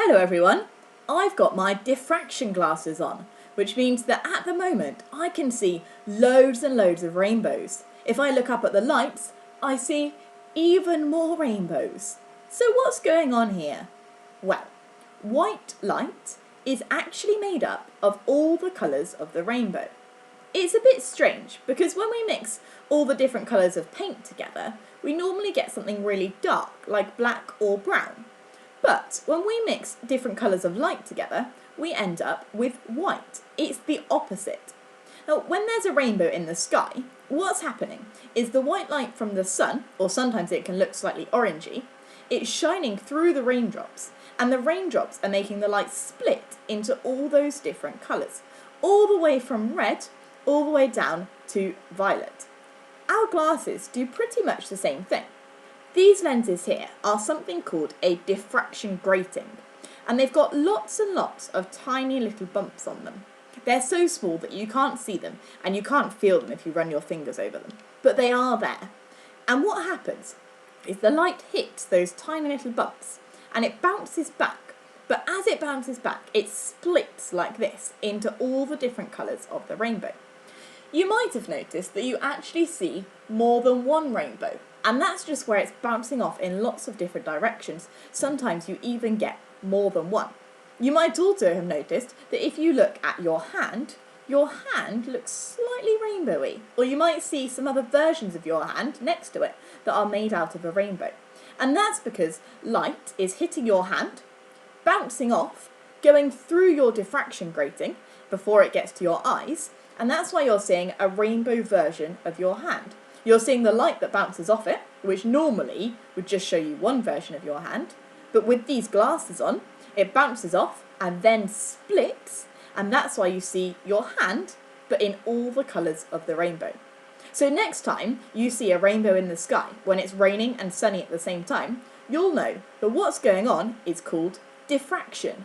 Hello everyone, I've got my diffraction glasses on, which means that at the moment I can see loads and loads of rainbows. If I look up at the lights, I see even more rainbows. So what's going on here? Well, white light is actually made up of all the colours of the rainbow. It's a bit strange because when we mix all the different colours of paint together, we normally get something really dark, like black or brown. But when we mix different colours of light together, we end up with white. It's the opposite. Now, when there's a rainbow in the sky, what's happening is the white light from the sun, or sometimes it can look slightly orangey, it's shining through the raindrops, and the raindrops are making the light split into all those different colours, all the way from red, all the way down to violet. Our glasses do pretty much the same thing. These lenses here are something called a diffraction grating, and they've got lots and lots of tiny little bumps on them. They're so small that you can't see them and you can't feel them if you run your fingers over them, but they are there. And what happens is the light hits those tiny little bumps and it bounces back, but as it bounces back it splits like this into all the different colours of the rainbow. You might have noticed that you actually see more than one rainbow, and that's just where it's bouncing off in lots of different directions. Sometimes you even get more than one. You might also have noticed that if you look at your hand looks slightly rainbowy, or you might see some other versions of your hand next to it that are made out of a rainbow. And that's because light is hitting your hand, bouncing off, going through your diffraction grating before it gets to your eyes, and that's why you're seeing a rainbow version of your hand. You're seeing the light that bounces off it, which normally would just show you one version of your hand, but with these glasses on, it bounces off and then splits, and that's why you see your hand, but in all the colours of the rainbow. So next time you see a rainbow in the sky, when it's raining and sunny at the same time, you'll know that what's going on is called diffraction.